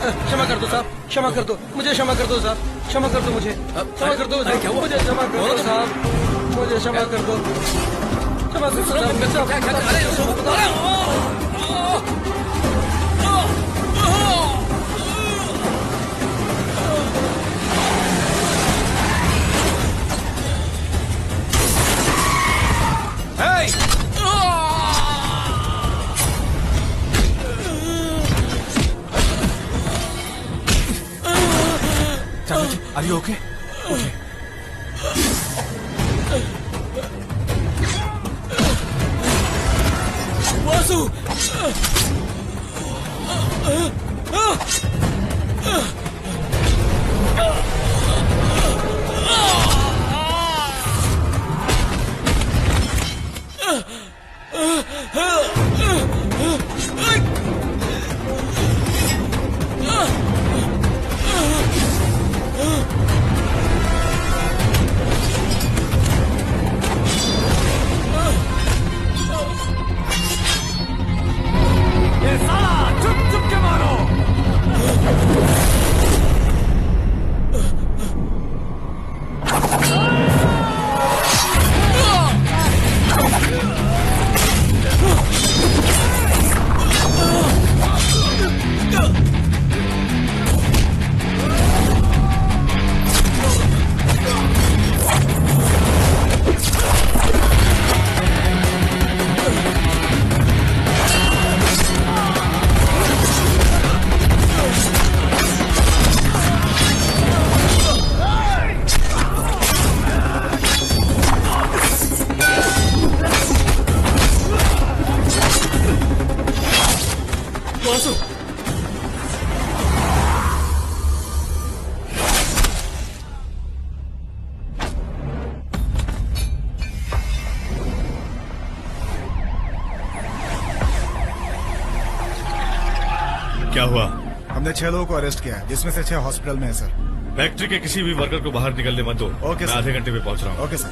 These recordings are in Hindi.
क्षमा कर दो साहब, क्षमा कर दो मुझे, क्षमा कर दो साहब, क्षमा कर दो मुझे, क्षमा कर दो मुझे, क्षमा कर दो साहब, मुझे क्षमा कर दो, क्षमा कर दो साहब। Are you okay? Okay. Vasu! क्या हुआ? हमने 6 लोगों को अरेस्ट किया है, जिसमें से 6 हॉस्पिटल में है सर। फैक्ट्री के किसी भी वर्कर को बाहर निकलने मत दो। ओके मैं सर। आधे घंटे में पहुंच रहा हूँ। Okay sir.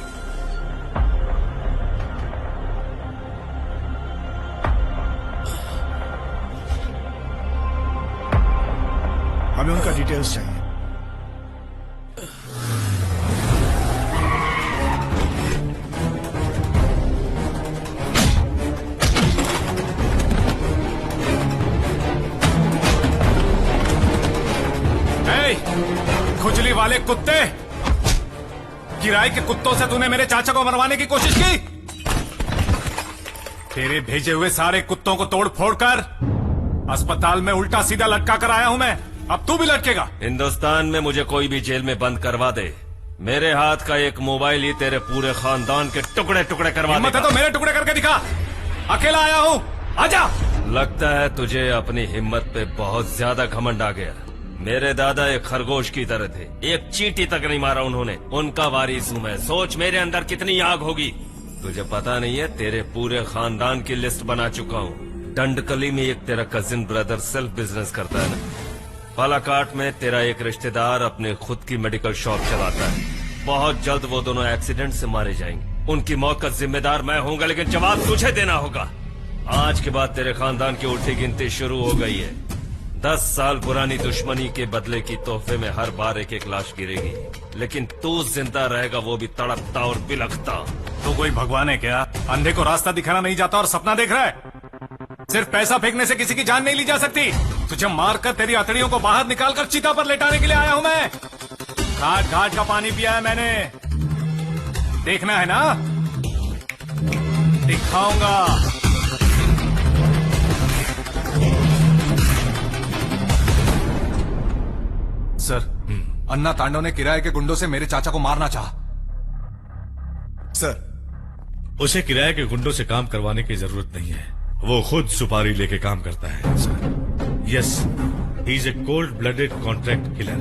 हमें उनका डिटेल्स चाहिए। खुजली वाले कुत्ते, किराए के कुत्तों से तूने मेरे चाचा को मरवाने की कोशिश की। तेरे भेजे हुए सारे कुत्तों को तोड़ फोड़ कर अस्पताल में उल्टा सीधा लटका कर आया हूं मैं। अब तू भी लटकेगा। हिंदुस्तान में मुझे कोई भी जेल में बंद करवा दे, मेरे हाथ का एक मोबाइल ही तेरे पूरे खानदान के टुकड़े टुकड़े करवा हिम्मत है तो मेरे टुकड़े करके दिखा। अकेला आया हूं, आजा। लगता है तुझे अपनी हिम्मत पे बहुत ज्यादा घमंड आ गया। मेरे दादा एक खरगोश की तरह थे, एक चींटी तक नहीं मारा उन्होंने। उनका वारिस हूँ मैं। सोच मेरे अंदर कितनी आग होगी। तुझे पता नहीं है, तेरे पूरे खानदान की लिस्ट बना चुका हूँ। डंडकली में एक तेरा कजिन ब्रदर सेल्फ बिजनेस करता है ना। बालाकाट में तेरा एक रिश्तेदार अपने खुद की मेडिकल शॉप चलाता है। बहुत जल्द वो दोनों एक्सीडेंट से मारे जाएंगे। उनकी मौत का जिम्मेदार मैं होऊंगा, लेकिन जवाब तुझे देना होगा। आज के बाद तेरे खानदान की उल्टी गिनती शुरू हो गई है। 10 साल पुरानी दुश्मनी के बदले की तोहफे में हर बार एक एक लाश गिरेगी, लेकिन तू जिंदा रहेगा, वो भी तड़पता और बिलखता। तू कोई भगवान है क्या? अंधे को रास्ता दिखाना नहीं जाता और सपना देख रहा है। सिर्फ पैसा फेंकने से किसी की जान नहीं ली जा सकती। तुझे मारकर तेरी हथड़ियों को बाहर निकालकर चिता पर लेटाने के लिए आया हूं मैं। घाट घाट का पानी पिया है मैंने। देखना है ना? दिखाऊंगा। सर, अन्ना तांडव ने किराए के गुंडों से मेरे चाचा को मारना चाहा। सर, उसे किराए के गुंडों से काम करवाने की जरूरत नहीं है। वो खुद सुपारी लेके काम करता है। Yes, he is a cold blooded contract killer.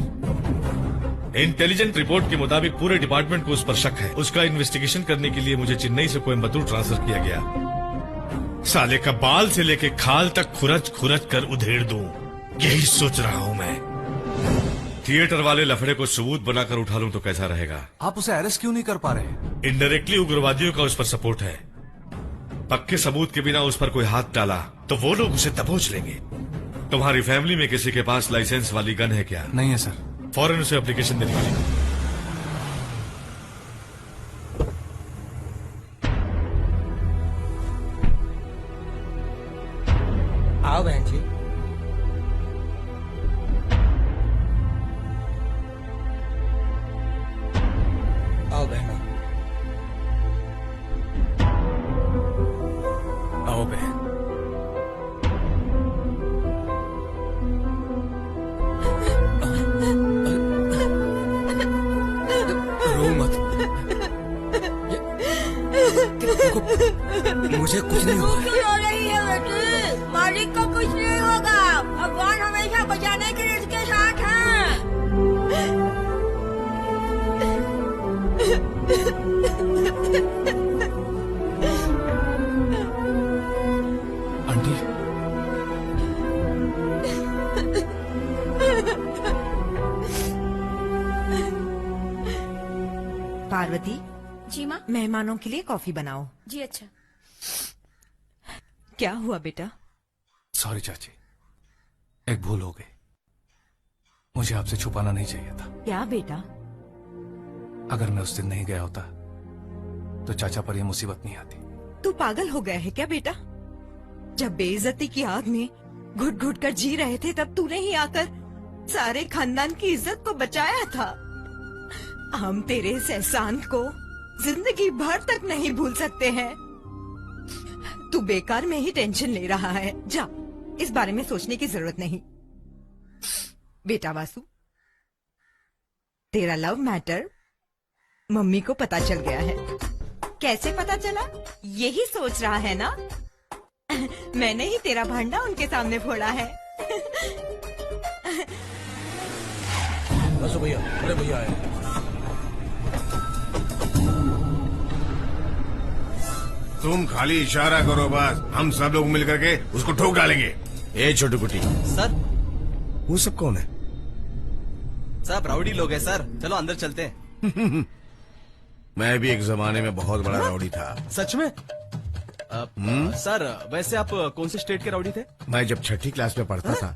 Intelligent report के मुताबिक पूरे डिपार्टमेंट को उस पर शक है। उसका इन्वेस्टिगेशन करने के लिए मुझे चेन्नई से कोयम्बतूर ट्रांसफर किया गया। साले का बाल से लेके खाल तक खुरच खुरच कर उधेड़ दूं, यही सोच रहा हूं मैं। थिएटर वाले लफड़े को सबूत बनाकर उठा लूं तो कैसा रहेगा? आप उसे अरेस्ट क्यों नहीं कर पा रहे? इनडायरेक्टली उग्रवादियों का उस पर सपोर्ट है। पक्के सबूत के बिना उस पर कोई हाथ डाला तो वो लोग उसे दबोच लेंगे। तुम्हारी फैमिली में किसी के पास लाइसेंस वाली गन है क्या? नहीं है सर। फौरन उसे एप्लीकेशन देने वाली। आओ बहन जी। आओ बहन। आओ बहन। रो मत। मुझे कुछ नहीं हुआ। क्यों रो रही है बेटी? मालिक को कुछ नहीं होगा। भगवान हमेशा बचाने के लिए इसके साथ हैं। आंटी, पार्वती, जी माँ। मेहमानों के लिए कॉफी बनाओ। जी अच्छा। क्या हुआ बेटा? सॉरी चाची, एक भूल हो गई। मुझे आपसे छुपाना नहीं चाहिए था। क्या बेटा? अगर मैं उस दिन नहीं गया होता तो चाचा पर यह मुसीबत नहीं आती। तू पागल हो गया है क्या बेटा? जब बेइज्जती की आग में घुट घुट कर जी रहे थे तब तूने ही आकर सारे खानदान की इज्जत को बचाया था। हम तेरे इस एहसान को जिंदगी भर तक नहीं भूल सकते हैं। तू बेकार में ही टेंशन ले रहा है। जा, इस बारे में सोचने की जरूरत नहीं। बेटा वासु, तेरा लव मैटर मम्मी को पता चल गया है। कैसे पता चला यही सोच रहा है ना? मैंने ही तेरा भांडा उनके सामने फोड़ा है। बस भैया, अरे भैया आए। तुम खाली इशारा करो बस, हम सब लोग मिल करके उसको ठोक डालेंगे। ए छोटू कुटी, सर, वो सब कौन है? सब राउडी लोग हैं सर। चलो अंदर चलते हैं। मैं भी एक जमाने में बहुत बड़ा राउडी था। सच में? सर, वैसे आप कौन से स्टेट के राउडी थे? मैं जब छठी क्लास में पढ़ता था,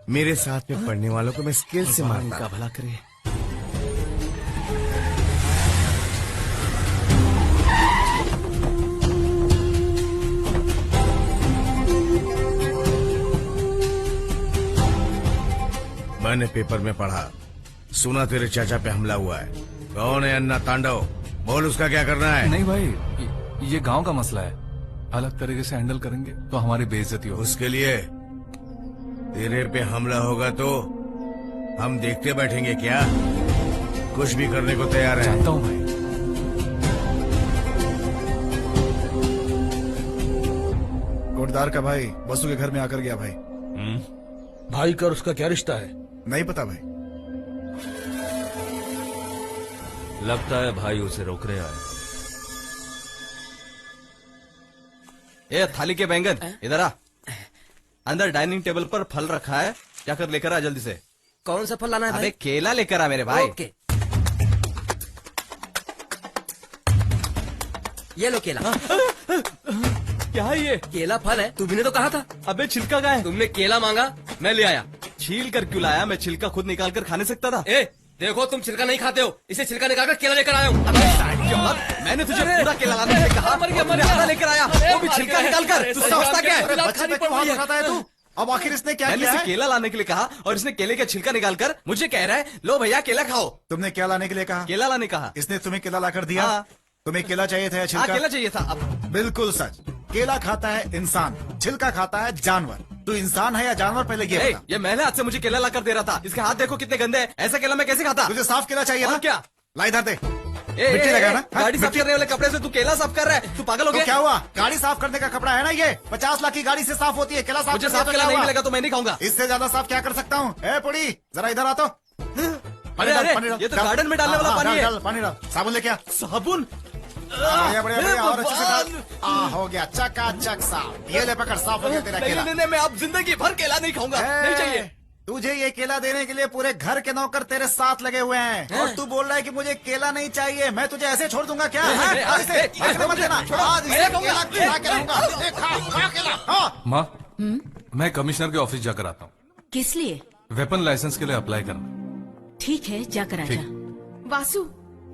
मेरे साथ में पढ़ने वालों को मैं स्केल से मारता उनका था। भला करे। मैंने पेपर में पढ़ा, सुना तेरे चाचा पे हमला हुआ है। कौन है अन्ना तांडव? बोल, उसका क्या करना है? नहीं भाई, ये गांव का मसला है। अलग तरीके से हैंडल करेंगे तो हमारी बेइज्जती होगी। उसके लिए तेरे पे हमला होगा तो हम देखते बैठेंगे क्या? कुछ भी करने को तैयार है। जानता हूँ भाई। कोटदार का भाई बसु के घर में आकर गया भाई। भाई का और उसका क्या रिश्ता है? नहीं पता भाई। लगता है भाई उसे रोकने आए। ए थाली के बैंगन, इधर आ। अंदर डाइनिंग टेबल पर फल रखा है, जाकर लेकर आ जल्दी से। कौन सा फल लाना है अबे भाई? केला लेकर आ मेरे भाई। ओके। ये लो केला। क्या है ये? केला फल है, तुमने तो कहा था। अबे छिलका कहाँ है? तुमने केला मांगा, मैं ले आया। छील कर क्यों लाया? मैं छिलका खुद निकाल कर खा नहीं सकता था। ए, देखो तुम छिलका नहीं खाते हो, इसे छिलका निकाल कर केला लेकर आया हूँ। मैंने तुझे पूरा केला लाने से कहा, तूने आधा लेकर आया, वो भी छिलका निकाल कर। तू समझता क्या है? बच्चे पे क्यों हाथ उठाता है तू? अब आखिर इसने क्या मैंने किया इसे है? केला लाने के लिए कहा और इसने केले का छिलका निकाल कर मुझे कह रहा है, लो भैया केला खाओ। तुमने क्या लाने के लिए कहा? केला लाने कहा। इसने तुम्हें केला लाकर दिया? हाँ। तुम्हें केला चाहिए था या हाँ, छिलका? केला चाहिए था। अब बिल्कुल सच। केला खाता है इंसान, छिलका खाता है जानवर। तू इंसान है या जानवर, पहले ये बता। ये मैंने हाथ से मुझे केला लाकर दे रहा था। इसके हाथ देखो कितने गंदे हैं। ऐसा केला मैं कैसे खाता? तुझे साफ केला चाहिए और ना? क्या? ला इधर दे। ए, मिट्टी ए, लगा ए, ना? हाँ, गाड़ी साफ मिट्टी- करने वाले कपड़े से तू केला साफ कर रहा है? तू पागल हो तो गया? क्या हुआ? गाड़ी साफ करने का कपड़ा है ना ये? 50 लाख की गाड़ी से साफ होती है। केला साफ मुझे करने साफ का केला क्या नहीं हुआ? मिलेगा तो मैं नहीं खाऊंगा। इससे ज्यादा साफ क्या कर सकता हूँ? ए पुड़ी, जरा इधर आ तो। अरे, ये तो गार्डन में डालने वाला पानी है। पानी डाल, साबुन लेके आ। साबुन? बढ़िया बढ़िया बढ़िया, और अच्छे से डाल। भगवान! हो गया, चकाचक साफ। ये ले पकड़, साफ हो गया तेरा नहीं केला। नहीं नहीं, मैं अब जिंदगी भर केला नहीं खाऊंगा। नहीं चाहिए। तुझे ये केला देने के लिए पूरे घर के नौकर तेरे साथ लगे हुए हैं और तू बोल रहा है कि मुझे केला नहीं चाहिए। मैं तुझे ऐसे छोड़ दूंगा क्या? ए, आज इसे ए, आखिर मत देना। आज इसे मैं केला खिला के रहूंगा। खा केला। हाँ। माँ, मैं कमिश्नर के ऑफिस जाकर आता हूँ। किस लिए? वेपन लाइसेंस के लिए अप्लाई करना। ठीक है, जाकर आजा। वासु,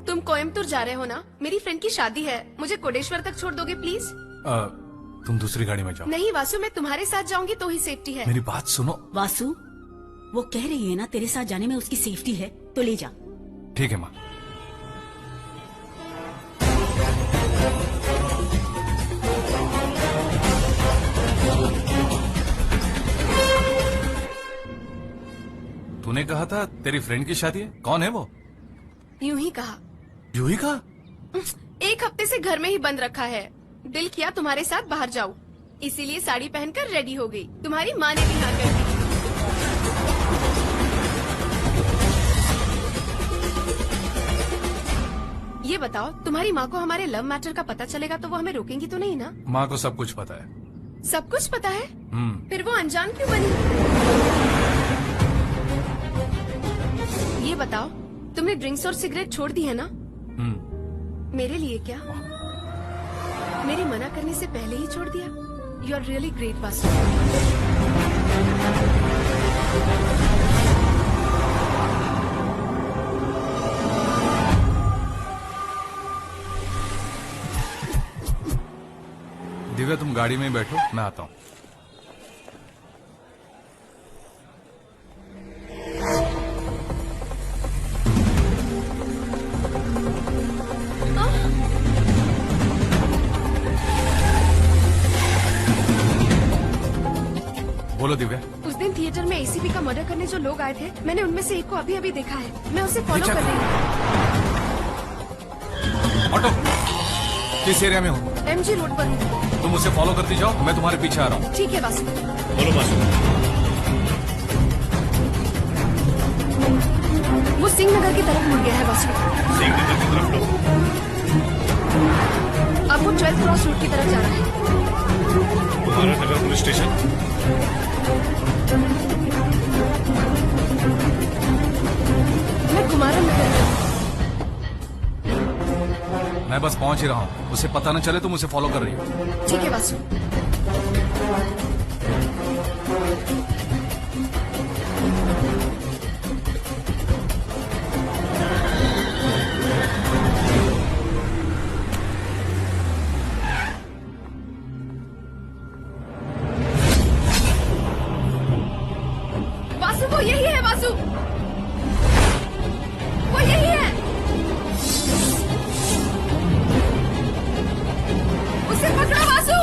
तुम कोयम्बतूर जा रहे हो ना? मेरी फ्रेंड की शादी है, मुझे कोडेश्वर तक छोड़ दोगे प्लीज? तुम दूसरी गाड़ी में जाओ। नहीं वासु, मैं तुम्हारे साथ जाऊंगी तो ही सेफ्टी है। मेरी बात सुनो। वासु, वो कह रही है ना तेरे साथ जाने में उसकी सेफ्टी है, तो ले जा। ठीक है माँ। तूने कहा था तेरी फ्रेंड की शादी है, कौन है वो? यूं ही कहा। यूं ही कहा? एक हफ्ते से घर में ही बंद रखा है। दिल किया तुम्हारे साथ बाहर जाऊं, इसीलिए साड़ी पहनकर रेडी हो गई। तुम्हारी माँ ने भी हाँ कर दी। ये बताओ, तुम्हारी माँ को हमारे लव मैटर का पता चलेगा तो वो हमें रोकेंगी तो नहीं ना? माँ को सब कुछ पता है। सब कुछ पता है? फिर वो अनजान क्यों बनी? ये बताओ, तुमने ड्रिंक्स और सिगरेट छोड़ दी है ना? मेरे लिए क्या? मेरे मना करने से पहले ही छोड़ दिया? You are really great Vasu. Divya, तुम गाड़ी में ही बैठो, मैं आता हूँ। बोलो दिव्या। उस दिन थिएटर में एसीपी का मर्डर करने जो लोग आए थे, मैंने उनमें से एक को अभी अभी देखा है। मैं उसे फॉलो कर रही हूँ। ऑटो, किस एरिया में हो? एमजी रोड पर हूँ। तुम उसे फॉलो करती जाओ, मैं तुम्हारे पीछे आ रहा हूँ। ठीक है वासु। बोलो वासु। वो सिंह नगर की तरफ मुड़ गया है वासु। सिंह नगर की तरफ लो। अब वो 12th क्रॉस रोड की तरफ जा रहा है। तुम्हारा नगर पुलिस स्टेशन। मैं कुमारन नगर में हूँ। मैं बस पहुंच ही रहा हूँ, उसे पता न चले तुम उसे फॉलो कर रही हो। ठीक है वासु। वासु, वो यही है वासु, वो यही है। उसे पकड़ो वासु।